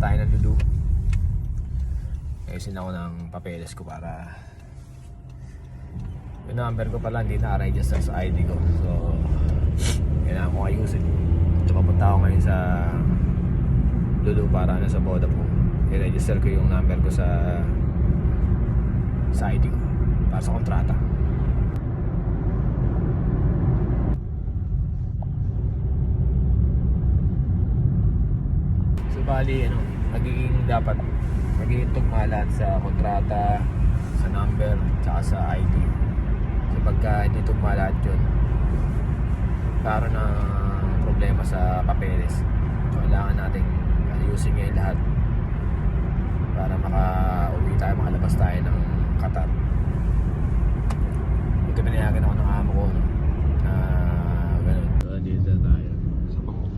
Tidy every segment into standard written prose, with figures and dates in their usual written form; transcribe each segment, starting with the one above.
tayo ng Lulu. Ayusin ako ng papeles ko para yung number ko pala hindi na-register sa ID ko. So kailangan ko ayusin. So papunta ako ngayon sa Lulu para sa Vodafone. I-register ko yung number ko sa ID ko para sa kontrata. So bali magiging tugma lahat sa kontrata, sa number, tsaka sa ID. So pagka hindi tugma lahat yun, karoon na problema sa papeles. So kailangan nating ayusin ngayon lahat para makauwi tayo, makalabas tayo ng Qatar. Ito pinayagan ako ng amo ko, no? Na ganun. So dito tayo.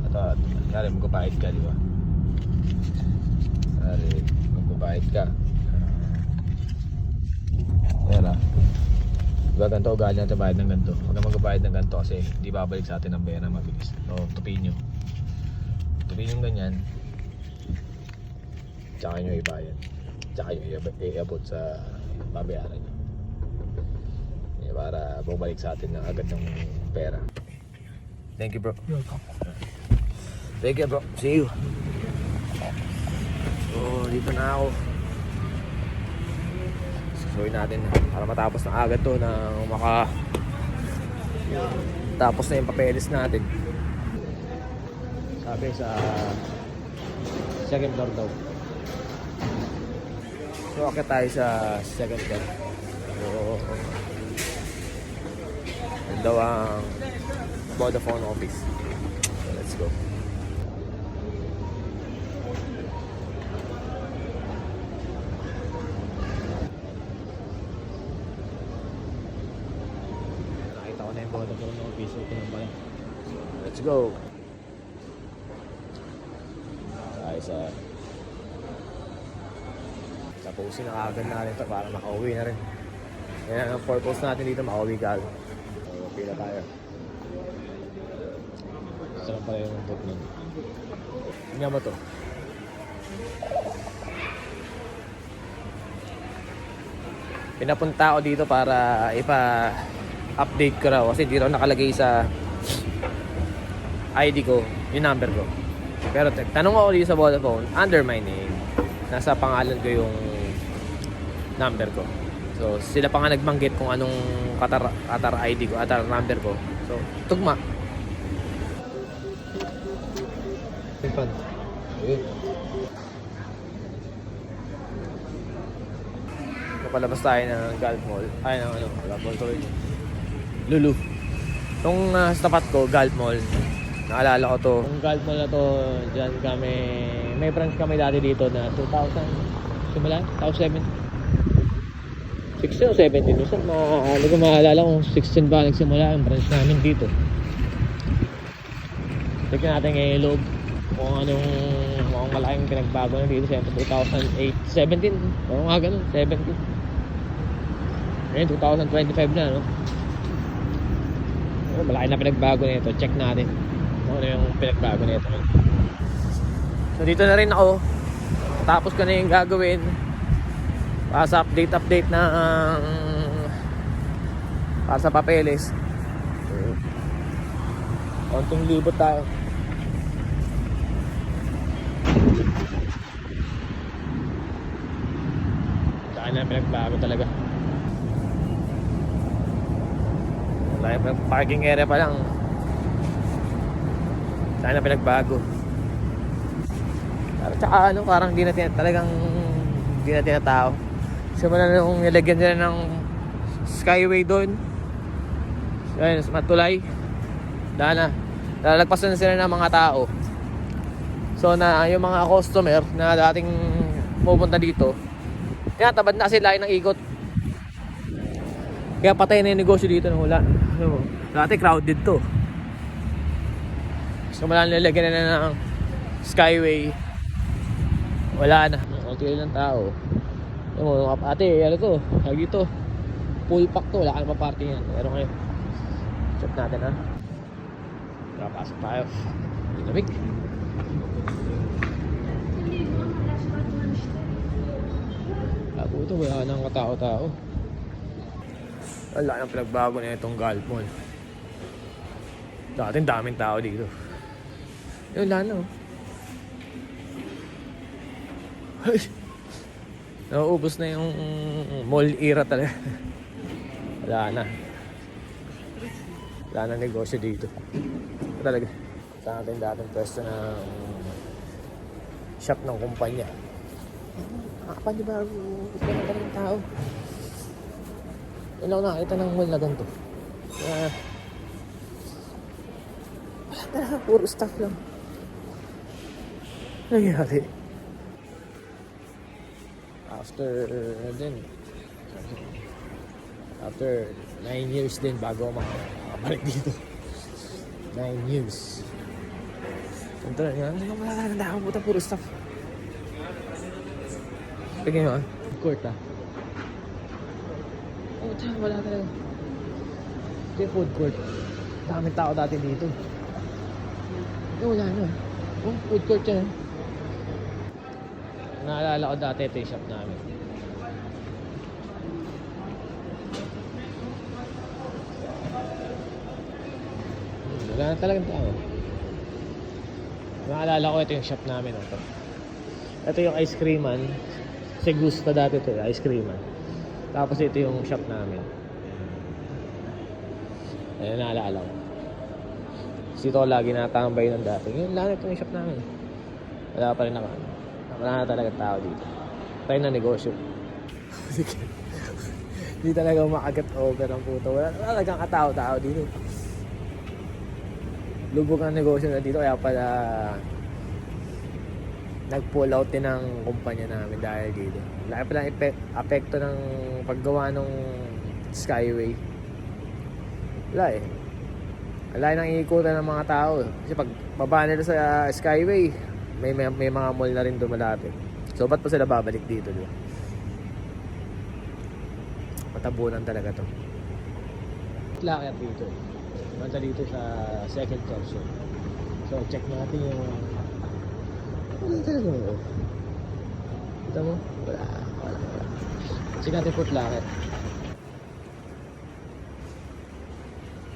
At kaya magpapahid ka, di ba? Kaya magpapahid ka. Ayan ah. Diba ganito ugali natin bayad ng ganito. Huwag na magbayad ng ganito kasi di babalik sa atin ang pera mabilis. So tupin nyo. Tupin yung ganyan. Tsaka nyo ibayad. Tsaka nyo i-abot sa babayaran nyo. Para bumalik sa atin ng agad ng pera. Thank you bro. You're welcome. Thank you bro. See you. So dito na ako. Susuin natin para matapos na agad to na tapos na yung papeles natin. Sabi sa second floor daw. So akit tayo sa second floor. So yun daw ang Vodafone office. So let's go. Nakita ko na yung Vodafone office. Ito na pala. Let's go. Tayo sa pusin na kagad natin ito para makauwi na rin. Yan ang purpose natin dito, makauwi ka. So pila tayo. Sarap pala yung book nun. Tingnan mo to. Pinapunta ako dito para ipa-update ko raw kasi di raw nakalagay sa ID ko yung number ko. Pero tanong ako dito sa Vodafone, under my name, nasa pangalan ko yung number ko. So sila pa nga nagbanggit kung anong Qatar ID ko, Qatar number ko. So tugma. Fun. Napalabas tayo ng Gulf Mall. Ay, ng Gulf Mall to. Lulu. Itong sa tapat ko, Gulf Mall. Naalala ko to. Yung Gulf Mall na to, dyan kami, may branch kami dati dito na 2000, simula? 2007. 16 o 17. Minsan, hindi ko maalala kung 16 ba nagsimula yung branch namin dito. Tignan natin ngayon yung loob. Kung anong malaking pinagbago na dito. Siyempre 2008, 17. Oo nga ganun, 17. Ngayon 2025 na, no? Malaki na pinagbago na ito. Check natin ano yung pinagbago na ito. So dito na rin ako. Tapos ko na yung gagawin para sa update na para sa papeles. Konting libot tayo. Saan na pinagbago talaga. Wala yung parking area pa lang. Saan na pinagbago. Tsaka parang hindi na talagang hindi na tinatao. Simula nung nilagyan nila ng skyway doon. Ayun, sa Matulay. Dahil na lalagpasan na sila ng mga tao. So na yung mga customer na dating pupunta dito, tinatabad na kasi lain ng ikot. Kaya patay na yung negosyo dito na wala. Dati crowded to. So wala nilagyan na ng skyway. Wala na. Konti lang tao. Ate, ano to? Lagi to. Full pack to. Wala ka naman party yan. Meron kayo. Check natin ha. Nakapasok tayo. Lamig. Ah, puto, wala nang katao-tao. Wala nang pinagbago na itong Gulf Mall. Dati daming tao dito. Yun, wala na oh. Nauubos na yung mall era talaga. Wala na. Wala na negosyo dito. Talaga. Sa atin dating pwesto ng shop ng kumpanya. Nakakapal ba? Wala na ng tao. Yun ako nakakita ng mall na ganito. Wala talaga. Puro staff lang. Nangyari. After 9 years din bago ako makabalik dito. 9 years. Ito na nga, hindi ko malalanda ako puta, puro staff. Tignan mo ah, food court ah. Oh, tsaka wala talaga. Ito yung food court. Daming tao dati dito. Eh, wala na. Oh, food court yan ah. Naalala ko dati ito yung shop namin. Wala na talagang tao. Naalala ko ito yung shop namin. Ito yung ice creaman. Si Gusta dati ito, ice creaman. Tapos ito yung shop namin. Ayan, naalala ko. Kasi ito lagi natambay ng dati. Ngayon, lang ito yung shop namin. Wala pa rin wala na talaga tao dito. Tayo na negosyo. Hindi talaga makagat over ang puto. Wala talagang katao-tao dito. Lubog ang negosyo na dito. Kaya pala nag-pull out din ng kumpanya namin dahil dito. Laki palang apekto ng paggawa ng Skyway. Wala eh. Wala nang iikutan ng mga tao. Kasi pag baba nila sa Skyway, may mga mall na rin dumalapit. So ba't pa sila babalik dito, diba? Matabunan talaga to. Lakad dito. Manta dito sa second capsule. So check natin yung wala talaga mo. Kita mo? Wala. Check natin foot lakad.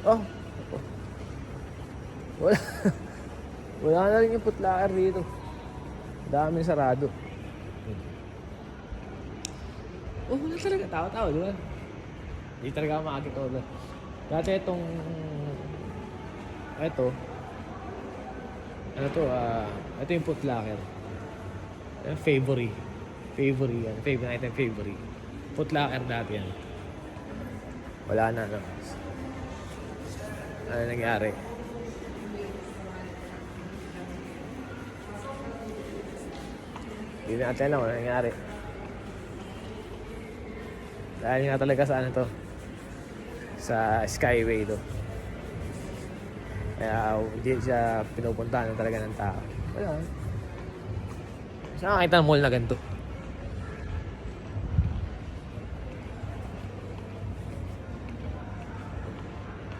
Oh. Wala. Wala na rin yung putlaker dito. Daming sarado. Oh, wala talaga tao-tao, di ba? Hindi talaga makakit over. Dati itong ito ano to, ito yung putlaker. Favorite yan. Favorite. Putlaker dati yan. Wala na, no? Ano nangyari? Hindi natin alam ano nangyari. Dahil nga talaga sa ano to, sa Skyway to. Kaya hindi siya pinupuntahan talaga ng tao. Wala. Saan nakakita ng mall na ganito?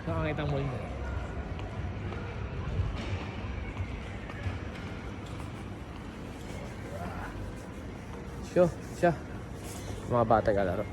Saan nakakita ng mall na? Siya. Mga bata kalaro.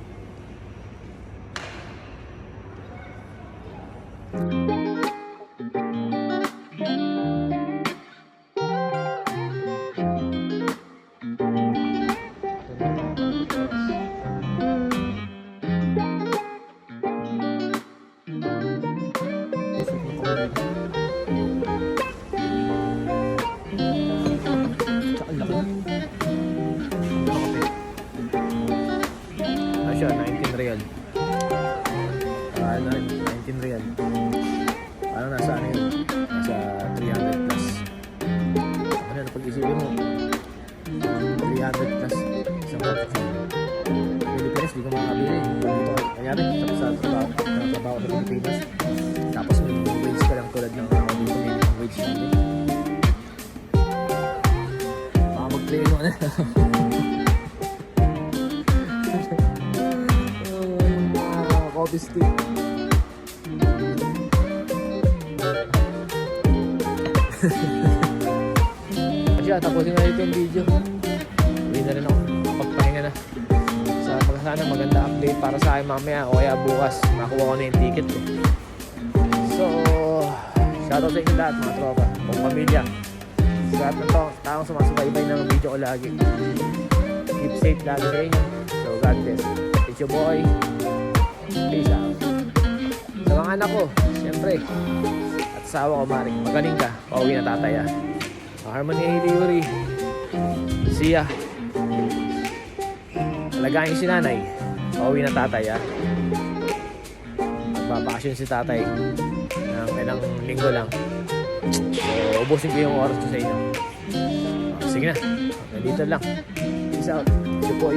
Siya, 19 real. 19 real. Parang nasa ano yun? Nasa 300 plus. Ano na pag-isipin mo? 300 plus. Isang month. Pilipinas, di ko makakabili. Dito, kanyari, sa trabaho sa Pilipinas. Tapos may wage ka lang tulad ng ako dito. May wage lang din. Baka mag-play mo na. Coffee stick. Siya, tapusin na ito yung video. Uwi na rin ako. Pagpahinga na. Sana maganda update para sa akin mamaya o kaya bukas makuha ko na yung ticket ko. So, shoutout sa inyo lahat mga tropa, mga pamilya. Sa lahat ng taong sumasubaybay ng video ko lagi. Keep safe lagi sa inyo. So, God bless. It's your boy. Peace out. Sa mga anak ko, siyempre, at asawa ko, Maring, magaling ka. Pauwi na tatay, ah. Harmony Hiliuri. Siya. Alagayin si nanay. Pauwi na tatay, ah. Magbabakasyon si tatay ng ilang linggo lang. So, ubusin ko yung oras ko sa inyo. Sige na. Nandito lang. Peace out. Ito po